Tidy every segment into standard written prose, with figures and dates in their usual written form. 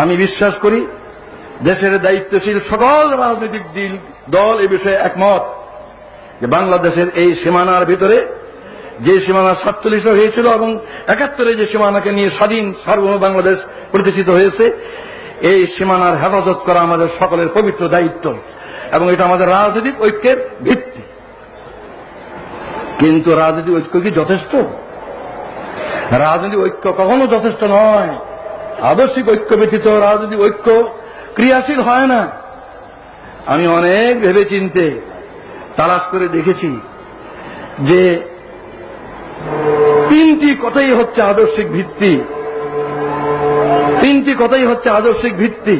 আমি বিশ্বাস করি দেশের দায়িত্বশীল সকল রাজনৈতিক দল এ বিষয়ে একমত যে বাংলাদেশের এই সীমানার ভিতরে যে সীমানা 47 হয়েছিল এবং 71 যে সীমানাকে নিয়ে স্বাধীন সার্বভৌম বাংলাদেশ প্রতিষ্ঠিত হয়েছে, এই সীমানার হেফাজত করা আমাদের সকলের পবিত্র দায়িত্ব এবং এটা আমাদের রাজনৈতিক ঐক্যের ভিত্তি। কিন্তু রাজনৈতিক ঐক্য কি যথেষ্ট? রাজনৈতিক ঐক্য কখনো যথেষ্ট নয়। আদর্শিক ঐক্য ব্যতীত রাজনৈতিক ঐক্য ক্রিয়াশীল হয় না। আমি অনেক ভেবে চিন্তে তালাশ করে দেখেছি যে 3টি কথাই হচ্ছে আদর্শিক ভিত্তি। 3টি কথাই হচ্ছে আদর্শিক ভিত্তি।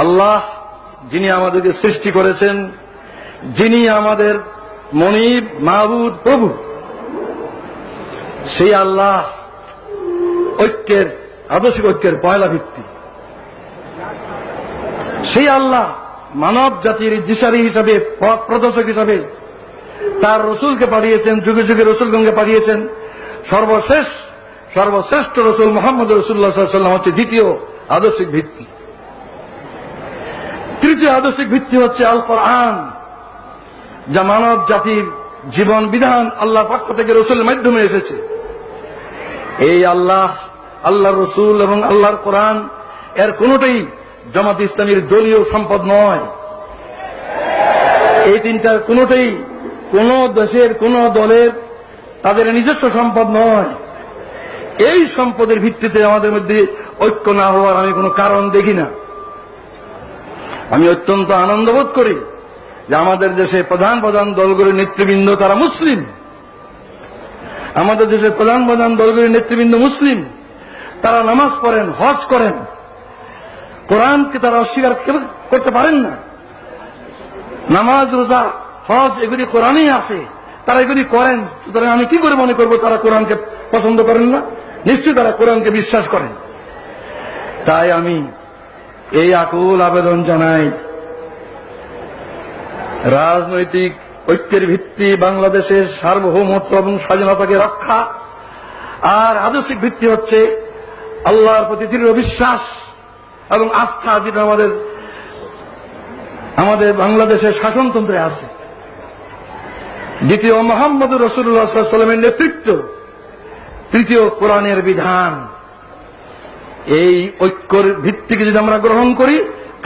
আল্লাহ যিনি আমাদেরকে সৃষ্টি করেছেন, যিনি আমাদের মনিব, মাহবুদ, প্রভু, সেই আল্লাহ ঐক্যের, আদর্শিক ঐক্যের পয়লা ভিত্তি। সেই আল্লাহ মানব জাতির দিশারি হিসাবে, পথ প্রদর্শক হিসাবে তার রসুলকে পাঠিয়েছেন, যুগে যুগে রসুলগণকে পাঠিয়েছেন। সর্বশ্রেষ্ঠ রসুল মুহাম্মদ রাসূলুল্লাহ সাল্লাল্লাহু আলাইহি ওয়াসাল্লাম হচ্ছে দ্বিতীয় আদর্শিক ভিত্তি। তৃতীয় আদর্শিক ভিত্তি হচ্ছে আল কোরআন, যা মানব জাতির জীবন বিধান আল্লাহর পক্ষ থেকে রসুলের মাধ্যমে এসেছে। এই আল্লাহর রসুল এবং আল্লাহর কোরআন এর কোনটাই জামাত ইসলামীর দলীয় সম্পদ নয়। এই তিনটার কোনটাই কোন দেশের কোন দলের তাদের নিজস্ব সম্পদ নয়। এই সম্পদের ভিত্তিতে আমাদের মধ্যে ঐক্য না হওয়ার আমি কোনো কারণ দেখি না। আমি অত্যন্ত আনন্দ বোধ করি যে আমাদের দেশে প্রধান দলগুলির নেতৃবৃন্দ তারা মুসলিম। আমাদের দেশের প্রধান দলগুলির নেতৃবৃন্দ মুসলিম। তারা নামাজ পড়েন, হজ করেন, কোরআনকে তারা অস্বীকার করতে পারেন না। নামাজ, রোজা, হজ এগুলি কোরআনেই আছে, তারা এগুলি করেন। সুতরাং আমি কি করে মনে করবো তারা কোরআনকে পছন্দ করেন না? নিশ্চয়ই তারা কোরআনকে বিশ্বাস করেন। তাই আমি এই আকুল আবেদন জানাই, রাজনৈতিক ঐক্যের ভিত্তি বাংলাদেশের সার্বভৌমত্ব এবং স্বাধীনতাকে রক্ষা, আর আদর্শিক ভিত্তি হচ্ছে আল্লাহর প্রতি দৃঢ় বিশ্বাস এবং আস্থা, যেটা আমাদের বাংলাদেশের শাসনতন্ত্রে আছে। দ্বিতীয় মুহাম্মদ রাসূলুল্লাহ সাল্লাল্লাহু আলাইহি ওয়াসাল্লামের নেতৃত্ব, তৃতীয় কোরআনের বিধান। এই ঐক্যের ভিত্তিকে যদি আমরা গ্রহণ করি,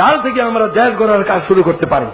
কাল থেকে আমরা দেশ গড়ার কাজ শুরু করতে পারি।